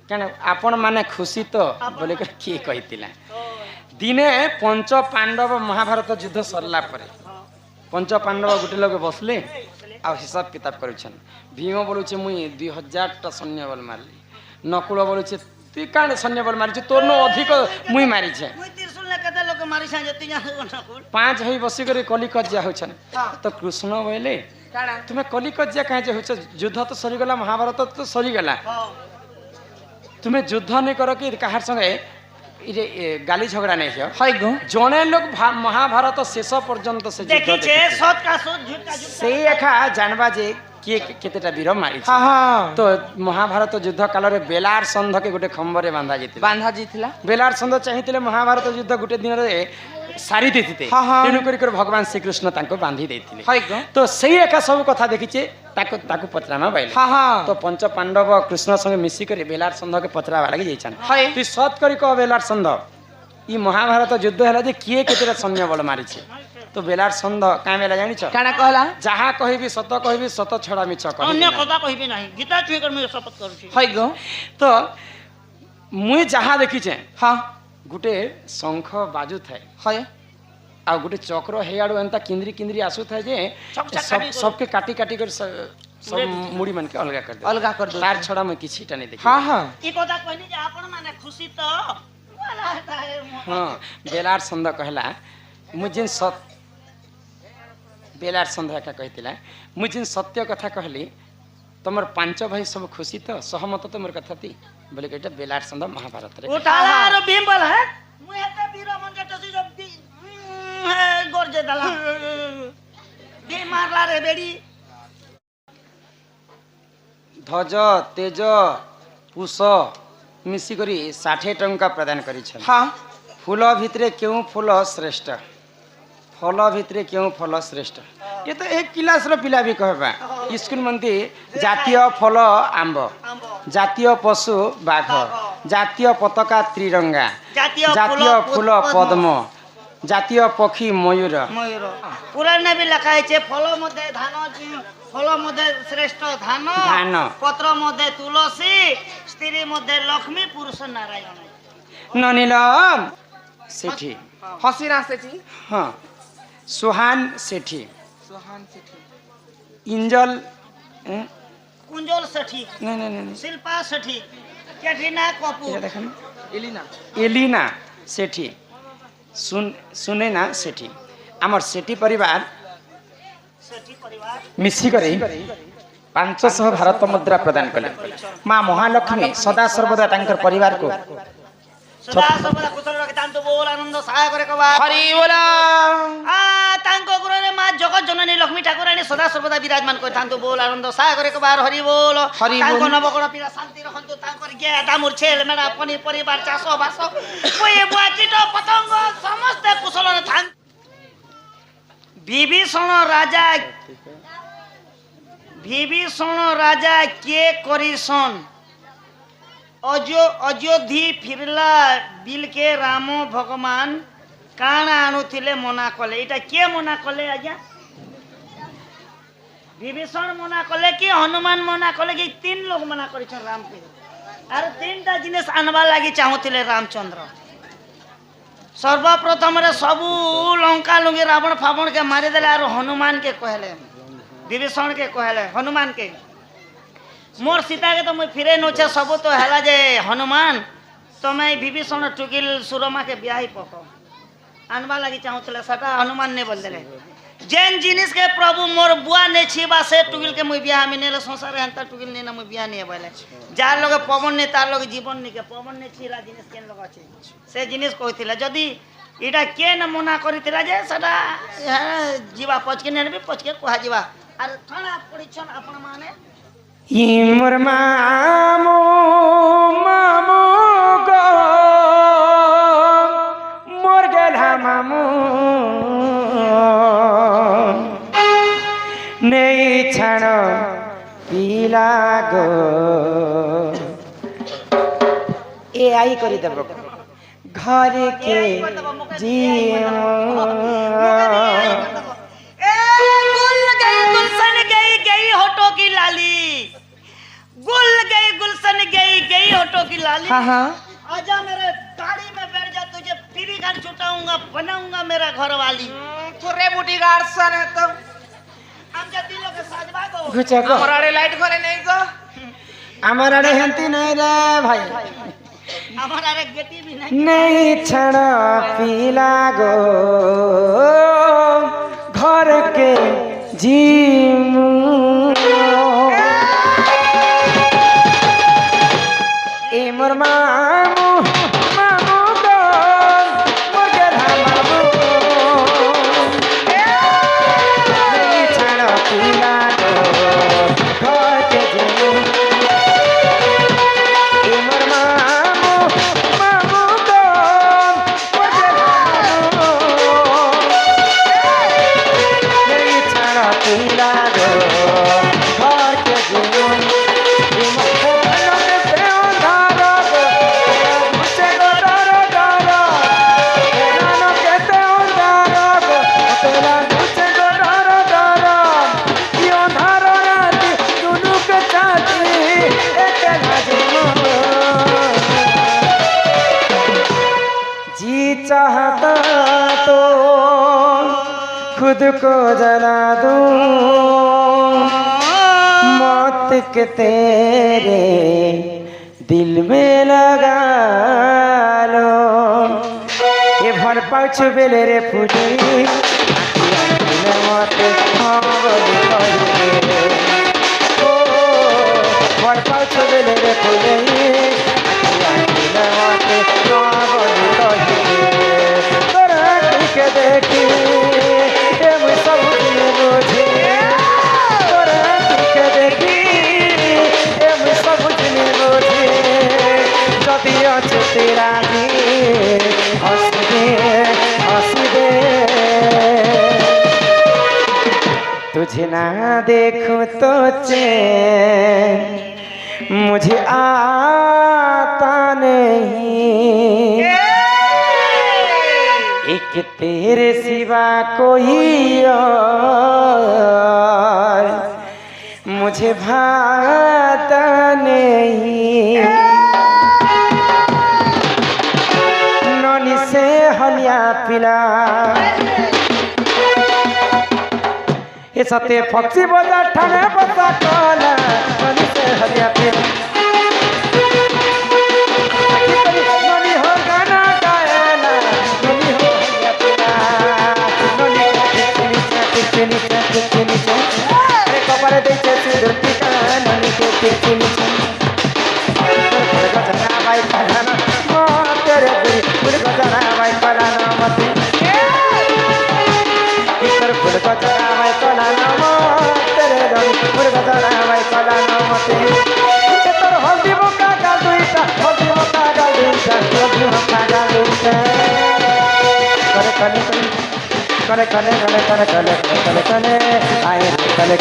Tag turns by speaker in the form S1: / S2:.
S1: क्या आपण माने खुशी तो बोले किए कही दिने पंच पांडव महाभारत युद्ध सरला परे पंच पांडव गोटे लोग बसले आ हिसाब किताब कर भीम बोलूचे मुई 2000 सैन्य बल मारली नकुल बोलूचे तु काण सैन्य बल मारी तोर नो अधिक मुई मारी पांच हई बसिक कलिकजिया होछन तो कृष्ण बोले तुम्हें कलिकजिया कहीं युद्ध तो सरीगला महाभारत तो सरीगला तुम्हें युद्ध नहीं कर कि कहार संगे गाली झगड़ा नहीं है जने लोग महाभारत शेष पर्यंत से एका जानवा जे किए केतेटा वीर मारी तो महाभारत युद्ध काल रे बेलार संध के गोटे खंबरे बांधा जाइतिला बेलार संध चाहिए महाभारत युद्ध गोटे दिन रे सारी देते तेणुक भगवान श्रीकृष्ण बांधी देते तो सही एका सब कथा देखीचे ताकू पचराना बैल तो पंच पांडव कृष्ण संगे मिसिक बेलार संध के पचरावा लगे जाइछन तु सत करी कह बेलार संध ई महाभारत युद्ध है किए केतेटा सैन्य बल मारी तो बेलार संध क्या बेला जानी कहला जहाँ कहबी सत छड़ा मिछ तो मुई जहाँ देखीचे हाँ गोटे शंख बाजू थाए आ गोटे चक्र हेयाड़ू एंता किंद्री किंद्री आसू थाए जे सबके काटी काटी कर सब मुड़ी मन के अलगा कर दे तार छड़ा मैं किछीटा नहीं देखी हां हां ई कोदा कहनी जे आपण माने खुशी तो हां बेलार संध कहला मुझे सत बेलार संध का कहतिला मुझे सत्य कथा कहली तमर पांच भाई सब खुशी तो सहमत तो मोर कथा थी बोले कि बेलार संध महाभारत रे
S2: उठाला रो भीम बोल है मु एते वीर मन जटसी सब गरजे दला भीम मारला रे बेडी
S1: ध्वज तेज पुष मिसी करी 60 टंका प्रदान करी हाँ फूल भितरे क्यों फूल श्रेष्ठ फल भितरे क्यों फल श्रेष्ठ ये तो एक क्लास रो पिला भी कहबा स्कूल मंदी जातीय फल आंब जातीय पशु बाघ जातीय पताका त्रिरंगा जातीय फूल पद्म जातीय पक्षी मयूर
S2: पुराण भी लिखा है फल मध्ये धान फल मध्ये श्रेष्ठ धान पत्र मध्ये तुलसी स्त्री मध्ये लक्ष्मी पुरुष नारायण
S1: ननीलम सेठी हसीना सेठी हाँ सुहान सेठी इंजल
S2: कुंजल सेठी नहीं शिल्पा सेठी कैटरीना कपूर
S1: एलिना सेठी सुनेना सेठी आमर सेठी परिवार मिसी करे 500 भारत मुद्रा प्रदान कले माँ महालक्ष्मी सदा सर्वदा तांकर परिवार को
S2: सदा सर्वदा कुशल रखे तांतो बोल आनंद सहाय करे कबा
S1: हरि बोला
S2: तांको गुरुने माँ जगत जननी लक्ष्मी ठाकुरानी सदा सर्वदा विराजमान करे तांतो बोल आनंद सहाय करे कबा हरि बोल तांको नवगण पिला शांति रखंतु तांकर ज्ञा दामुर छेल मेना पनी परिवार चासो बासो कोई बुआ कीट पतंग समस्त कुशल रे थान विभीषण राजा के करिसन अयोध्या फिरला बिल के राम भगवान काण आणुथिले मना कले इटा के मना कले आज्ञा विभीषण मना कले कि हनुमान मना कले कि 3 लोग मना करिछन राम के आर 3टा जिनिस आनबा लागि चाहुथिले रामचंद्र सर्वप्रथम रे सबु लंका लुंगी रावण फावण के मारी देले आर हनुमान के कहले विभीषण के कहले हनुमान के मोर सीता के तो मैं फिरे नोचे सब तो हैला जे हनुमान तमे विभीषण टुकिल सुरमा के ब्याही पको आनबा लागि चाहुतले सटा हनुमान ने बोल देले जेन जिनिस के प्रभु मोर बुआ ने छिबा से टुकिल के मैं ब्याह में नेले संसार हंता टुकिल ने ना मैं ब्याह नहीं बोले जार लोग पवन ने तार लोग जीवन नहीं के पवन ने छिला जिनिस केन लोग अछि से जिनिस कहिथिला जदी इटा के न मना करिथिला जे सटा जीवा पच के ने भी पच के कहा जीवा अरे थाना पड़िछन अपन माने
S1: मोर मामो मामो गो मोर गेला मामो नहीं छाण पीला गो ए आई करी देब घर के जीव
S2: गई होटो की लाली गुल गई गुलशन गई गई होटो की लाली
S1: हाँ हाँ
S2: आजा मेरे गाड़ी में बैठ जा, तुझे फ्री का छुटाऊंगा, बनाऊंगा मेरा घर वाली।
S3: थोड़े बुटी गार्ड सन है तो
S2: हम जा दिलों के साजवा को
S1: घुचे को
S3: हमारे लाइट घरे नहीं को
S1: हमारा रे हंती नहीं रे भाई
S2: हमारा रे गेटी भी नहीं
S1: नहीं छड़ पीला गो घर के जीमू ए मोर मामू मामू गो मोर गेधा मामू नहीं छड़ पीला गो घर के जीमू ए मोर मामू मामू गो मोर गेधा मामू नहीं छड़ पीला गो घर के जीमू जी चाहता तो खुद को जला दूं मौत के तेरे दिल में लगा लो ये भर पाछ बेले रे फुटी मत भर पाछ बेले रे फुटी के देखी सब बुझे के देखी सब बुझे जदि अच्छे तेरा हंस दे तुझे ना देखूं तो चैन मुझे आता नहीं एक तेरे सिवा कोई और मुझे भाता नहीं नौनी से हलिया पिला ये सत्य पक्षी बाजार ठाणे बता कला नौनी से हलिया पिला नौनी हो गाना गायला नौनी हो हलिया पिला नौनी टिक नीचे अरे कपड़े देखे सिंदूर टीका नौनी के टिक नीचे गजना भाई पढ़ाना तेरे गुरु गजना भाई पढ़ाना मत फुल गजना भाई पढ़ाना तेरे गुरु गजना भाई पढ़ाना मत तोर हल्दी मौका गाल दुईटा हल्दी मौका गाल दुईटा हल्दी मौका गाल दुईटा करे आए करे